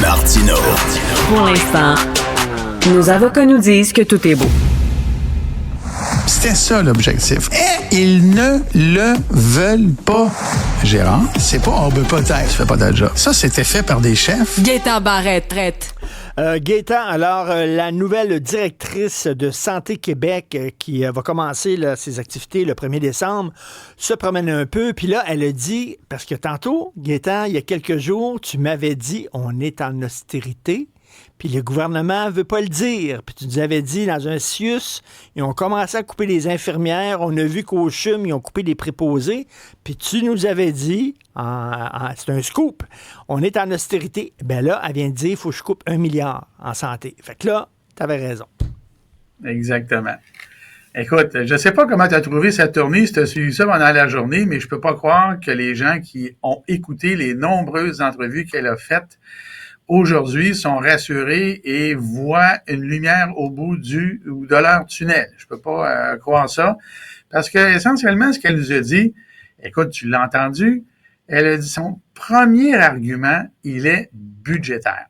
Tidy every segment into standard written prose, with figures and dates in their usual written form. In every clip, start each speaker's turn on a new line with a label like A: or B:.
A: Martino.
B: Pour l'instant, nos avocats nous disent que tout est beau.
C: C'était ça l'objectif. Et ils ne le veulent pas. Gérard, c'est pas on veut pas taire, tu fais pas ta job. Ça, c'était fait par des chefs.
B: Gaétan Barrette, traite.
D: Gaétan, alors, la nouvelle directrice de Santé Québec qui va commencer là, ses activités le 1er décembre se promène un peu. Puis là, elle a dit, parce que tantôt, Gaétan, il y a quelques jours, tu m'avais dit on est en austérité. Puis le gouvernement veut pas le dire. Puis tu nous avais dit, dans un CIUS, ils ont commencé à couper les infirmières. On a vu qu'au CHUM, ils ont coupé les préposés. Puis tu nous avais dit, c'est un scoop, on est en austérité. Ben là, elle vient de dire, il faut que je coupe 1 milliard en santé. Fait que là, tu avais raison.
E: Exactement. Écoute, je sais pas comment tu as trouvé cette tournée, si tu as suivi ça pendant la journée, mais je peux pas croire que les gens qui ont écouté les nombreuses entrevues qu'elle a faites aujourd'hui sont rassurés et voient une lumière au bout de leur tunnel. Je peux pas croire ça. Parce que, essentiellement, ce qu'elle nous a dit, écoute, tu l'as entendu, elle a dit son premier argument, il est budgétaire.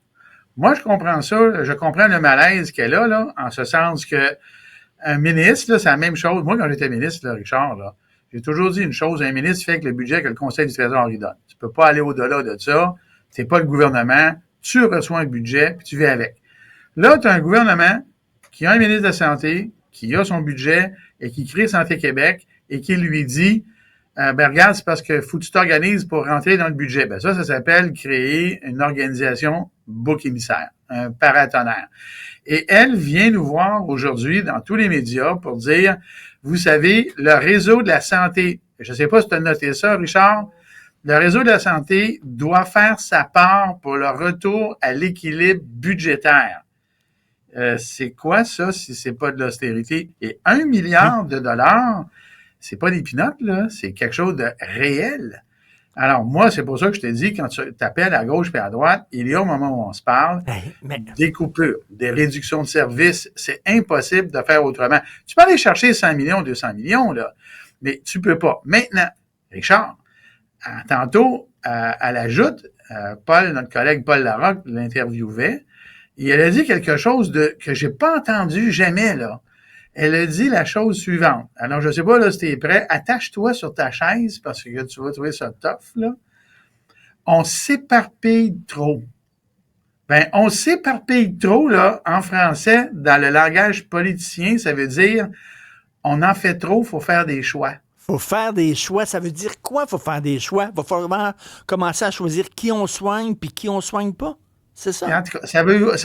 E: Moi, je comprends ça, je comprends le malaise qu'elle a, là, en ce sens que un ministre, là, c'est la même chose. Moi, quand j'étais ministre, là, Richard, là, j'ai toujours dit une chose, un ministre fait que le budget que le Conseil du Trésor lui donne. Tu peux pas aller au-delà de ça. C'est pas le gouvernement. Tu reçois un budget, puis tu vis avec. Là, tu as un gouvernement qui a un ministre de la Santé, qui a son budget et qui crée Santé Québec et qui lui dit regarde, c'est parce que faut que tu t'organises pour rentrer dans le budget. Ben ça s'appelle créer une organisation bouc émissaire, un paratonnerre. Et elle vient nous voir aujourd'hui dans tous les médias pour dire, vous savez, le réseau de la santé, je ne sais pas si tu as noté ça, Richard, le réseau de la santé doit faire sa part pour le retour à l'équilibre budgétaire. C'est quoi ça si c'est pas de l'austérité? Et 1 milliard de dollars, c'est pas des pinottes, là, c'est quelque chose de réel. Alors moi, c'est pour ça que je te dis, quand tu t'appelles à gauche et à droite, il y a au moment où on se parle, des coupures, des réductions de services, c'est impossible de faire autrement. Tu peux aller chercher 100 millions, 200 millions, là, mais tu peux pas. Maintenant, Richard, tantôt, elle ajoute, Paul, notre collègue Paul Larocque l'interviewait, et elle a dit quelque chose que j'ai pas entendu jamais, là. Elle a dit la chose suivante. Alors, je sais pas, là, si t'es prêt, attache-toi sur ta chaise, parce que tu vas trouver ça tough, là. On s'éparpille trop. Ben, on s'éparpille trop, là, en français, dans le langage politicien, ça veut dire, on en fait trop, faut faire des choix.
D: Faut faire des choix. Ça veut dire quoi, faut faire des choix? Il va falloir commencer à choisir qui on soigne puis qui on soigne pas. C'est ça.
E: En tout cas, ça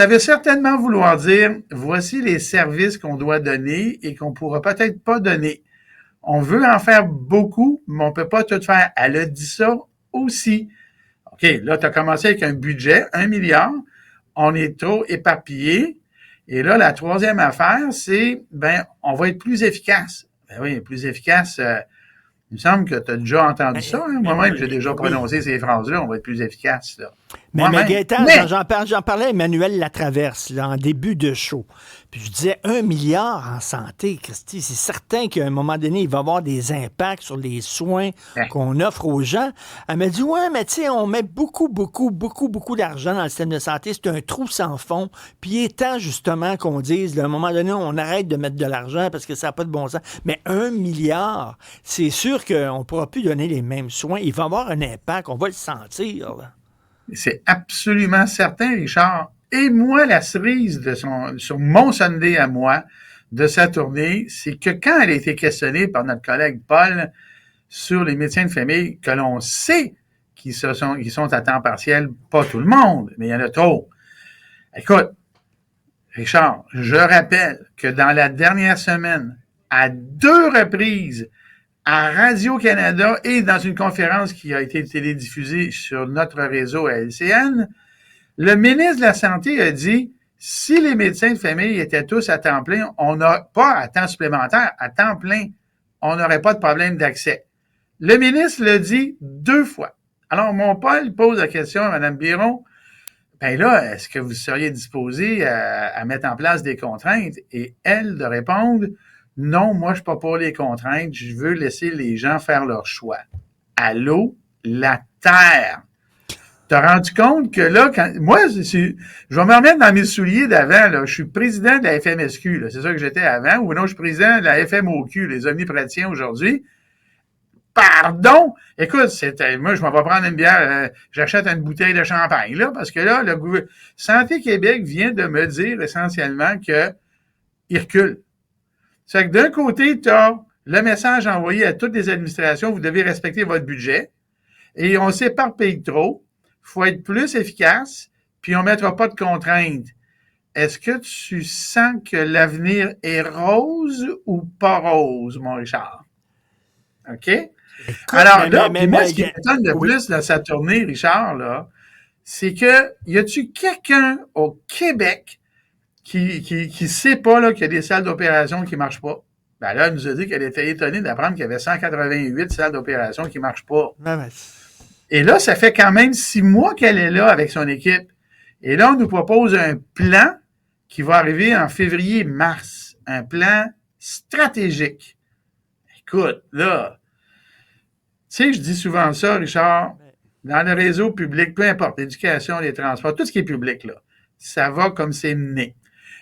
E: veut certainement vouloir dire, voici les services qu'on doit donner et qu'on pourra peut-être pas donner. On veut en faire beaucoup, mais on peut pas tout faire. Elle a dit ça aussi. OK, là, tu as commencé avec un budget, 1 milliard. On est trop éparpillé. Et là, la troisième affaire, c'est, on va être plus efficace. Ben oui, plus efficace. Il me semble que tu as déjà entendu ça. Hein? Moi-même, j'ai déjà prononcé ces phrases-là. On va être plus efficace. Là.
D: Mais Gaétan, j'en parlais à Emmanuel Latraverse là, en début de show. Puis je disais 1 milliard en santé, Christy. C'est certain qu'à un moment donné, il va y avoir des impacts sur les soins qu'on offre aux gens. Elle m'a dit, ouais, mais tu sais, on met beaucoup d'argent dans le système de santé. C'est un trou sans fond. Puis il est temps, justement, qu'on dise, là, à un moment donné, on arrête de mettre de l'argent parce que ça n'a pas de bon sens. Mais 1 milliard, c'est sûr qu'on ne pourra plus donner les mêmes soins. Il va y avoir un impact. On va le sentir, là.
E: C'est absolument certain, Richard. Et moi, la cerise sur mon Sunday à moi de sa tournée, c'est que quand elle a été questionnée par notre collègue Paul sur les médecins de famille, que l'on sait qu'ils sont à temps partiel, pas tout le monde, mais il y en a trop. Écoute, Richard, je rappelle que dans la dernière semaine, à 2 reprises, à Radio-Canada et dans une conférence qui a été télédiffusée sur notre réseau à LCN, le ministre de la Santé a dit, si les médecins de famille étaient tous à temps plein, on n'a pas à temps supplémentaire, à temps plein, on n'aurait pas de problème d'accès. Le ministre l'a dit 2 fois. Alors, mon Paul pose la question à Mme Biron, ben là, est-ce que vous seriez disposé à mettre en place des contraintes? Et elle de répondre, non, moi, je suis pas pour les contraintes. Je veux laisser les gens faire leur choix. Allô, la Terre. t'as rendu compte que là, moi, je vais me remettre dans mes souliers d'avant, là. Je suis président de la FMSQ, là. C'est ça que j'étais avant. Ou non, je suis président de la FMOQ, les omnipraticiens aujourd'hui. Pardon! Écoute, moi, je m'en vais prendre une bière, j'achète une bouteille de champagne, là, parce que là, Santé Québec vient de me dire essentiellement qu'il recule. C'est que d'un côté, tu as le message envoyé à toutes les administrations, vous devez respecter votre budget, et on s'éparpille trop, il faut être plus efficace, puis on ne mettra pas de contraintes. Est-ce que tu sens que l'avenir est rose ou pas rose, mon Richard? OK? Écoute, alors là, moi, ce qui m'étonne de plus dans sa tournée, Richard, là, c'est que y a-tu quelqu'un au Québec qui sait pas là, qu'il y a des salles d'opération qui marchent pas? Ben là, elle nous a dit qu'elle était étonnée d'apprendre qu'il y avait 188 salles d'opération qui marchent pas. Et là, ça fait quand même 6 mois qu'elle est là avec son équipe. Et là, on nous propose un plan qui va arriver en février-mars. Un plan stratégique. Écoute, là, tu sais, je dis souvent ça, Richard, dans le réseau public, peu importe, l'éducation, les transports, tout ce qui est public, là, ça va comme c'est mené.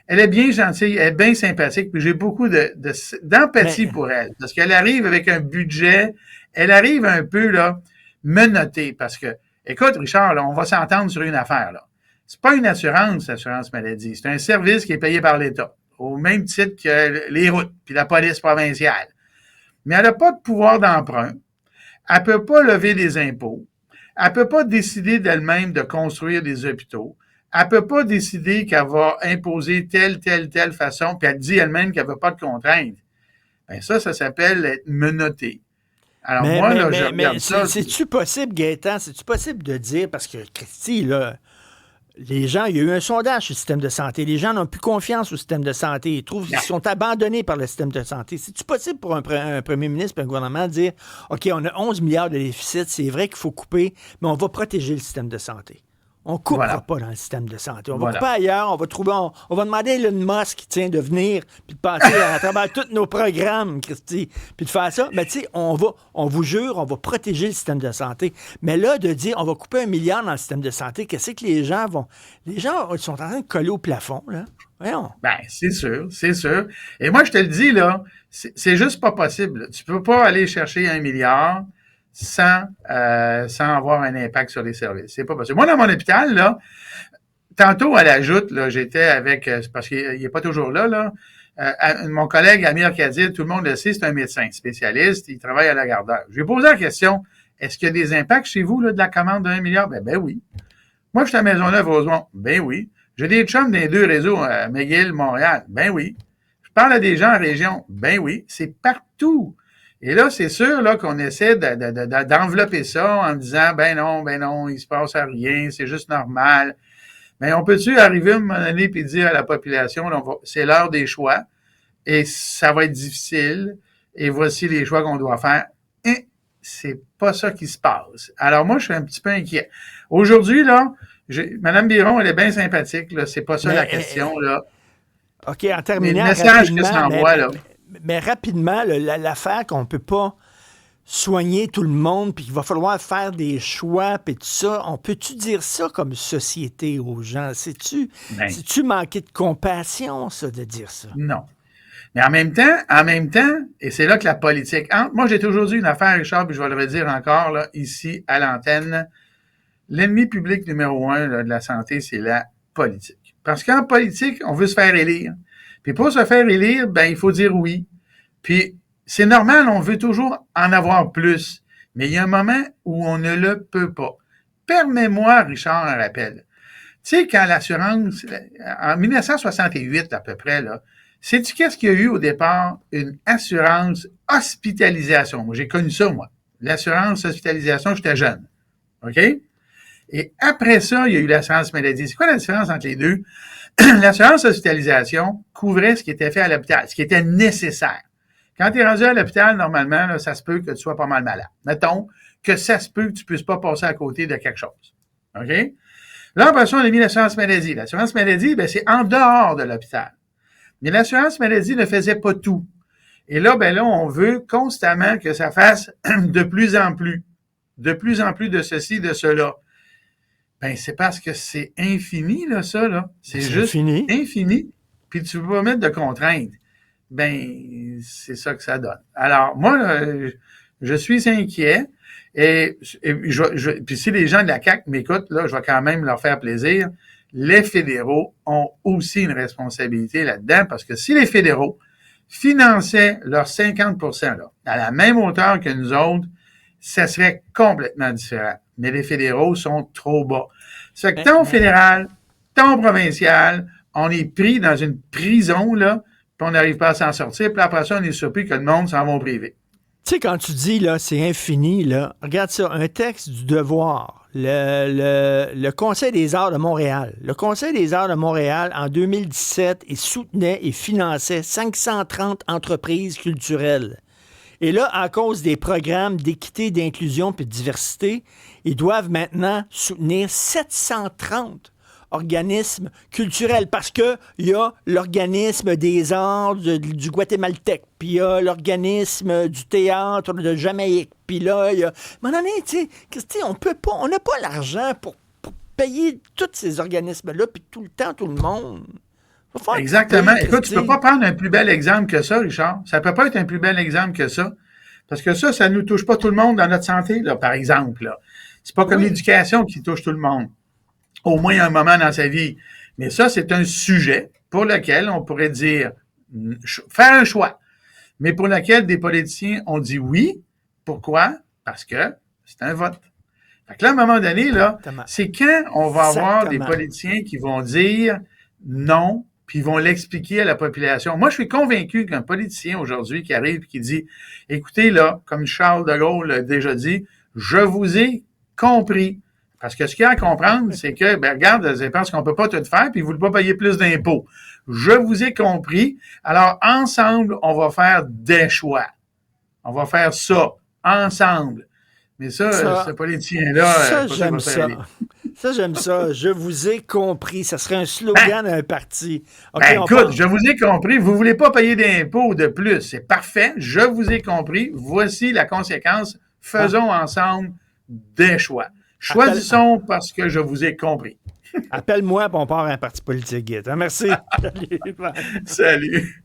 E: Elle est bien gentille, elle est bien sympathique, puis j'ai beaucoup d'empathie pour elle, parce qu'elle arrive avec un budget, elle arrive un peu, là, menottée, parce que, écoute, Richard, là, on va s'entendre sur une affaire, là. C'est pas une assurance maladie, c'est un service qui est payé par l'État, au même titre que les routes, puis la police provinciale. Mais elle n'a pas de pouvoir d'emprunt. Elle peut pas lever des impôts. Elle peut pas décider d'elle-même de construire des hôpitaux. Elle peut pas décider qu'elle va imposer telle façon, puis elle dit elle-même qu'elle veut pas de contraintes. Ben ça s'appelle être menotté. Alors je regarde ça.
D: C'est-tu possible, Gaétan, c'est-tu possible de dire, parce que Christy, là, les gens, il y a eu un sondage sur le système de santé. Les gens n'ont plus confiance au système de santé. Ils trouvent qu'ils sont abandonnés par le système de santé. C'est-tu possible pour un premier ministre et un gouvernement de dire « OK, on a 11 milliards de déficit, c'est vrai qu'il faut couper, mais on va protéger le système de santé. » On ne coupera pas dans le système de santé. On va couper ailleurs, on va demander à Elon Musk de venir puis de passer à travers tous nos programmes, Christy, puis de faire ça. Mais tu sais, on vous jure, on va protéger le système de santé. Mais là, de dire on va couper 1 milliard dans le système de santé, qu'est-ce que les gens vont... Les gens ils sont en train de coller au plafond, là. Voyons.
E: Ben, c'est sûr. Et moi, je te le dis, là, c'est juste pas possible. Tu peux pas aller chercher 1 milliard sans avoir un impact sur les services. C'est pas possible. Moi, dans mon hôpital, là, tantôt, elle ajoute, là, j'étais avec, parce qu'il est pas toujours là, mon collègue Amir Kadir, tout le monde le sait, c'est un médecin spécialiste, il travaille à la Gardeur. Je lui ai posé la question, est-ce qu'il y a des impacts chez vous, là, de la commande de 1 milliard? Ben oui. Moi, je suis à Maisonneuve-Rosemont. Ben oui. J'ai des chums dans les 2 réseaux, McGill, Montréal. Ben oui. Je parle à des gens en région. Ben oui. C'est partout. Et là, c'est sûr là qu'on essaie d'envelopper ça en disant ben non, il se passe à rien, c'est juste normal. Mais on peut-tu arriver à un moment donné et dire à la population, là, c'est l'heure des choix et ça va être difficile et voici les choix qu'on doit faire. Et c'est pas ça qui se passe. Alors moi, je suis un petit peu inquiet. Aujourd'hui, là, Mme Biron, elle est bien sympathique, là, c'est pas ça la question, là.
D: OK, en terminant,
E: le message que ça envoie, là.
D: Mais rapidement, l'affaire qu'on ne peut pas soigner tout le monde, puis qu'il va falloir faire des choix, puis tout ça, on peut-tu dire ça comme société aux gens? C'est-tu manquer de compassion, ça, de dire ça?
E: Non. Mais en même temps, et c'est là que la politique entre. Moi, j'ai toujours dit une affaire, Richard, puis je vais le redire encore, là, ici, à l'antenne. L'ennemi public numéro 1 là, de la santé, c'est la politique. Parce qu'en politique, on veut se faire élire. Puis pour se faire élire, ben il faut dire oui. Puis c'est normal, on veut toujours en avoir plus. Mais il y a un moment où on ne le peut pas. Permets-moi, Richard, un rappel. Tu sais, quand l'assurance, en 1968 à peu près, là, sais-tu qu'est-ce qu'il y a eu au départ? Une assurance hospitalisation. Moi, j'ai connu ça, moi. L'assurance hospitalisation, j'étais jeune. OK? Et après ça, il y a eu l'assurance maladie. C'est quoi la différence entre les deux? L'assurance hospitalisation couvrait ce qui était fait à l'hôpital, ce qui était nécessaire. Quand tu es rendu à l'hôpital, normalement, là, ça se peut que tu sois pas mal malade. Mettons que ça se peut que tu puisses pas passer à côté de quelque chose. OK? Là, après ça, on a mis l'assurance maladie. L'assurance maladie, ben, c'est en dehors de l'hôpital. Mais l'assurance maladie ne faisait pas tout. Et là, ben là, on veut constamment que ça fasse de plus en plus de ceci, de cela. Ben, c'est parce que c'est infini, là, ça, là. C'est juste
D: infini.
E: infini. Puis tu peux pas mettre de contraintes. Ben, c'est ça que ça donne. Alors, moi, là, je suis inquiet. Puis si les gens de la CAQ m'écoutent, là, je vais quand même leur faire plaisir. Les fédéraux ont aussi une responsabilité là-dedans, parce que si les fédéraux finançaient leurs 50% là, à la même hauteur que nous autres, ça serait complètement différent. Mais les fédéraux sont trop bas. C'est que tant au fédéral, tant au provincial, on est pris dans une prison, là, puis on n'arrive pas à s'en sortir, puis après ça, on est surpris que le monde s'en va au privé.
D: Tu sais, quand tu dis, là, c'est infini, là, regarde ça, un texte du Devoir, le Conseil des arts de Montréal. Le Conseil des arts de Montréal, en 2017, il soutenait et finançait 530 entreprises culturelles. Et là, à cause des programmes d'équité, d'inclusion et de diversité, ils doivent maintenant soutenir 730 organismes culturels, parce qu'il y a l'organisme des arts du Guatémaltèque, puis il y a l'organisme du théâtre de Jamaïque, puis là, il y a... À un moment donné, tu sais, on n'a pas l'argent pour payer tous ces organismes-là, puis tout le temps, tout le monde.
E: Exactement. Écoute, tu peux pas prendre un plus bel exemple que ça, Richard. Ça peut pas être un plus bel exemple que ça. Parce que ça nous touche pas tout le monde dans notre santé, là, par exemple. Là. C'est pas comme l'éducation qui touche tout le monde. Au moins un moment dans sa vie. Mais ça, c'est un sujet pour lequel on pourrait dire, faire un choix, mais pour lequel des politiciens ont dit oui. Pourquoi? Parce que c'est un vote. Fait que là, à un moment donné, là, c'est quand on va avoir des politiciens qui vont dire non, puis ils vont l'expliquer à la population. Moi, je suis convaincu qu'un politicien aujourd'hui qui arrive et qui dit, écoutez, là, comme Charles de Gaulle l'a déjà dit, je vous ai compris. Parce que ce qu'il y a à comprendre, c'est que, ben, regarde, je pense qu'on peut pas tout faire, puis vous ne voulez pas payer plus d'impôts. Je vous ai compris. Alors, ensemble, on va faire des choix. On va faire ça, ensemble. Mais ça ce politicien-là...
D: Ça, j'aime ça. Ça, j'aime ça. Je vous ai compris. Ça serait un slogan d'un parti. Okay,
E: écoute, je vous ai compris. Vous ne voulez pas payer d'impôts de plus. C'est parfait. Je vous ai compris. Voici la conséquence. Faisons ensemble des choix. Choisissons parce que je vous ai compris.
D: Appelle-moi et on part à un parti politique, Guy. Merci. Salut.
E: Salut.